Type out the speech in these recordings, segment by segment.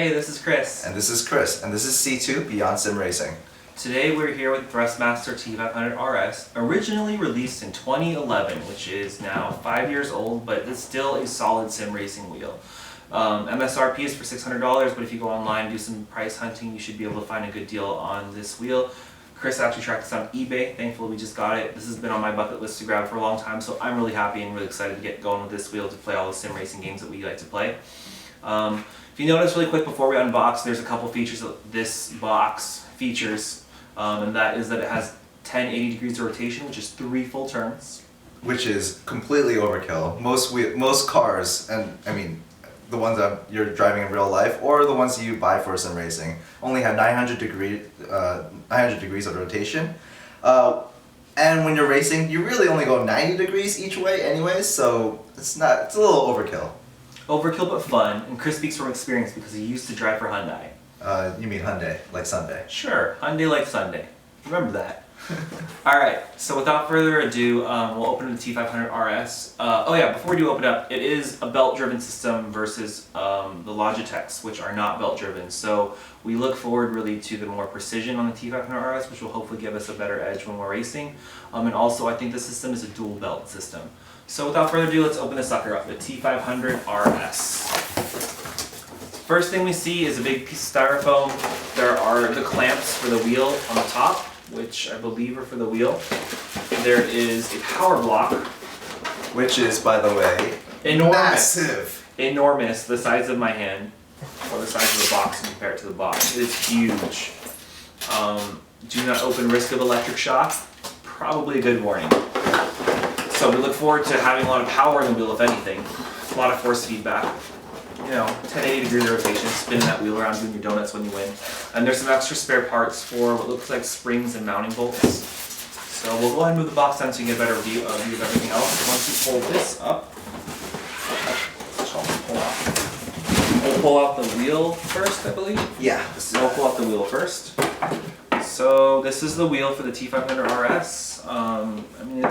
Hey, this is Chris. And this is Chris, and this is C2 Beyond Sim Racing. Today we're here with Thrustmaster T500 RS, originally released in 2011, which is now 5 years old, but it's still a solid sim racing wheel. MSRP is for $600, but if you go online and do some price hunting, you should be able to find a good deal on this wheel. Chris actually tracked this on eBay. Thankfully, we just got it. This has been on my bucket list to grab for a long time, so I'm really happy and really excited to get going with this wheel to play all the sim racing games that we like to play. If you notice really quick before we unbox, there's a couple features that this box features, and that is that it has 1080 degrees of rotation, which is 3 full turns. Which is completely overkill. Most cars, and I mean, the ones that you're driving in real life or the ones you buy for sim racing, only have 900 degrees of rotation. And when you're racing, you really only go 90 degrees each way anyway, so it's a little overkill. Overkill but fun, and Chris speaks from experience because he used to drive for Hyundai. You mean Hyundai, like Sunday? Sure, Hyundai like Sunday. Remember that. Alright, so without further ado, we'll open the T500 RS. Oh yeah, before we do open up, it is a belt-driven system versus the Logitechs, which are not belt-driven. So we look forward really to the more precision on the T500 RS, which will hopefully give us a better edge when we're racing. And also, I think the system is a dual belt system. So without further ado, let's open this sucker up, the T500 RS. First thing we see is a big piece of styrofoam. There are the clamps for the wheel on the top, which I believe are for the wheel. There is a power block, which is, by the way, enormous. Massive. Enormous, the size of my hand, or the size of the box compared to the box. It's huge. Do not open, risk of electric shock. Probably a good warning. So we look forward to having a lot of power in the wheel, if anything. A lot of force feedback. You know, 1080 degrees rotation, spinning that wheel around, doing your donuts when you win. And there's some extra spare parts for what looks like springs and mounting bolts. So we'll go ahead and move the box down so you can get a better view of everything else. Once you pull this up, we'll pull out the wheel first, I believe. Yeah. We'll pull out the wheel first. So this is the wheel for the T500 RS. I mean,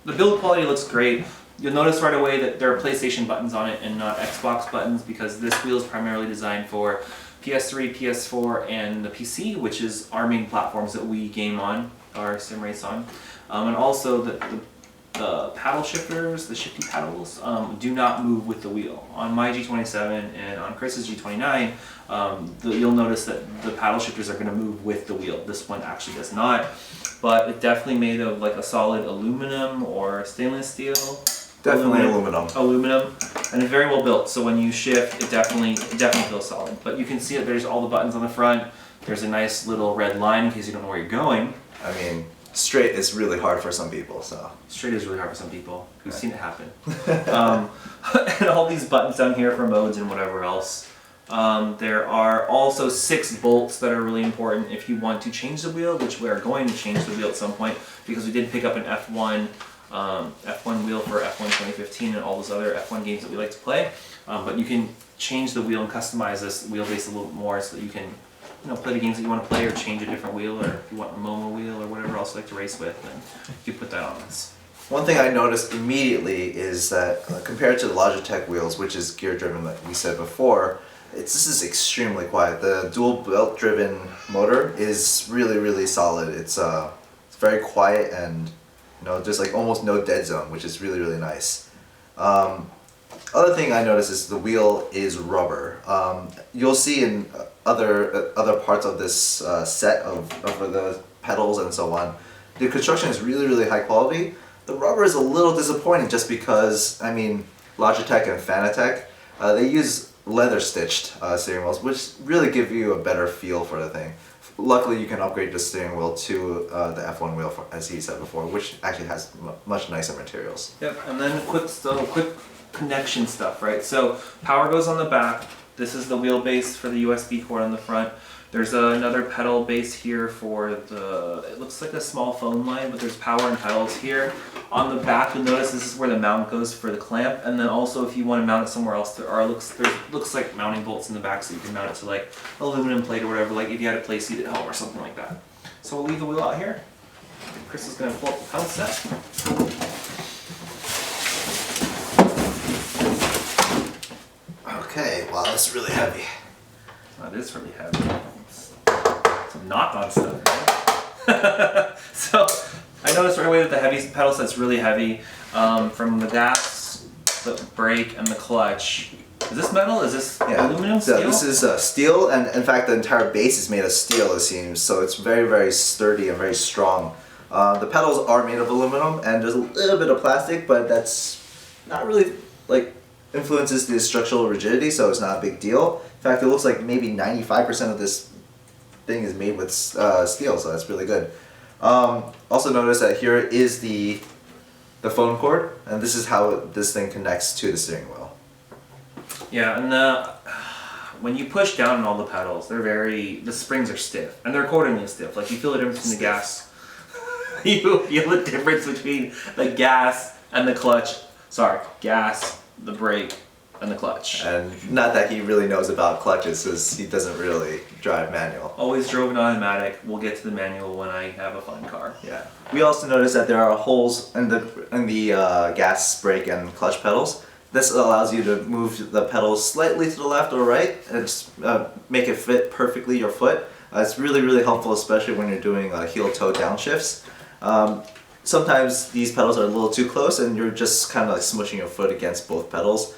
the build quality looks great. You'll notice right away that there are PlayStation buttons on it and not Xbox buttons because this wheel is primarily designed for PS3, PS4, and the PC, which is our main platforms that we game on, or sim race on. And also the paddle shifters, the shifty paddles, do not move with the wheel. On my G27 and on Chris's G29, you'll notice that the paddle shifters are going to move with the wheel. This one actually does not, but it's definitely made of like a solid aluminum or stainless steel. Definitely aluminum. Aluminum, and it's very well built. So when you shift, it definitely feels solid. But you can see that there's all the buttons on the front. There's a nice little red line in case you don't know where you're going. I mean, straight is really hard for some people. So straight is really hard for some people. We've seen it happen. And all these buttons down here for modes and whatever else. There are also 6 bolts that are really important if you want to change the wheel, which we are going to change the wheel at some point because we did pick up an F1 wheel for F1 2015 and all those other F1 games that we like to play. But you can change the wheel and customize this wheelbase a little bit more so that you can play the games that you want to play or change a different wheel, or if you want a Momo wheel or whatever else you like to race with, then you can put that on this. One thing I noticed immediately is that compared to the Logitech wheels, which is gear driven like we said before, this is extremely quiet. The dual belt driven motor is really solid. It's very quiet and there's like almost no dead zone, which is really nice. Other thing I noticed is the wheel is rubber. You'll see in other parts of this set of the pedals and so on, the construction is really high quality. The rubber is a little disappointing just because, I mean, Logitech and Fanatec, they use leather stitched steering wheels, which really give you a better feel for the thing. Luckily, you can upgrade the steering wheel to the F1 wheel, as he said before, which actually has much nicer materials. Yep, and then quick connection stuff, right? So power goes on the back. This is the wheelbase for the USB cord on the front. There's another pedal base here for it looks like a small phone line, but there's power and pedals here. On the back, you'll notice this is where the mount goes for the clamp, and then also if you want to mount it somewhere else, there looks like mounting bolts in the back, so you can mount it to like aluminum plate or whatever, like if you had a play seat at home or something like that. So we'll leave the wheel out here. Chris is going to pull up the pedal set. Okay, well, it's really heavy. That is really heavy. Some knock-on stuff, right? So I noticed right away that the heavy pedal set's really heavy. From the gas, the brake, and the clutch. Is this metal? Is this aluminum, steel? This is steel, and in fact the entire base is made of steel, it seems, so it's very, very sturdy and very strong. The pedals are made of aluminum, and there's a little bit of plastic, but that's not really like influences the structural rigidity, so it's not a big deal. In fact, it looks like maybe 95% of this thing is made with steel, so that's really good. Also notice that here is the phone cord, and this is how this thing connects to the steering wheel. Yeah, and when you push down on all the pedals, the springs are stiff, and they're accordingly stiff. Like you feel the difference between the gas. You feel the difference between the gas and the clutch. Sorry, gas, the brake, and the clutch. And not that he really knows about clutches, because he doesn't really drive manual. Always drove an automatic. We'll get to the manual when I have a fun car. Yeah. We also noticed that there are holes in the gas, brake, and clutch pedals. This allows you to move the pedals slightly to the left or right and just make it fit perfectly your foot. It's really, really helpful, especially when you're doing heel-toe downshifts. Sometimes these pedals are a little too close and you're just kind of like smushing your foot against both pedals.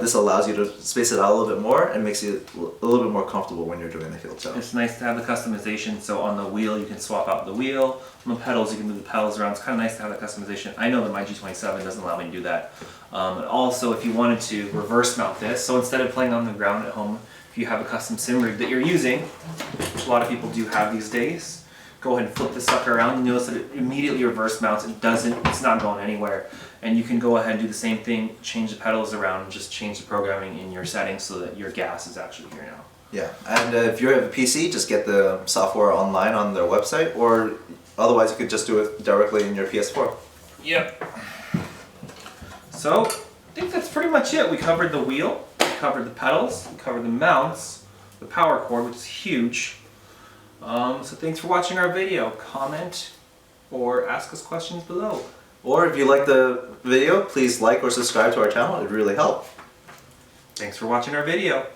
This allows you to space it out a little bit more and makes you a little bit more comfortable when you're doing the heel-toe. It's nice to have the customization, so on the wheel you can swap out the wheel, on the pedals you can move the pedals around. It's kind of nice to have that customization. I know that my G27 doesn't allow me to do that. Also, if you wanted to reverse mount this, so instead of playing on the ground at home, if you have a custom sim rig that you're using, which a lot of people do have these days, go ahead and flip this sucker around and notice that it immediately reverse mounts. It's not going anywhere. And you can go ahead and do the same thing, change the pedals around, and just change the programming in your settings so that your gas is actually here now. Yeah, and if you have a PC, just get the software online on their website, or otherwise you could just do it directly in your PS4. Yep. So, I think that's pretty much it. We covered the wheel, we covered the pedals, we covered the mounts, the power cord, which is huge. So thanks for watching our video. Comment or ask us questions below. Or if you like the video, please like or subscribe to our channel. It would really help. Thanks for watching our video.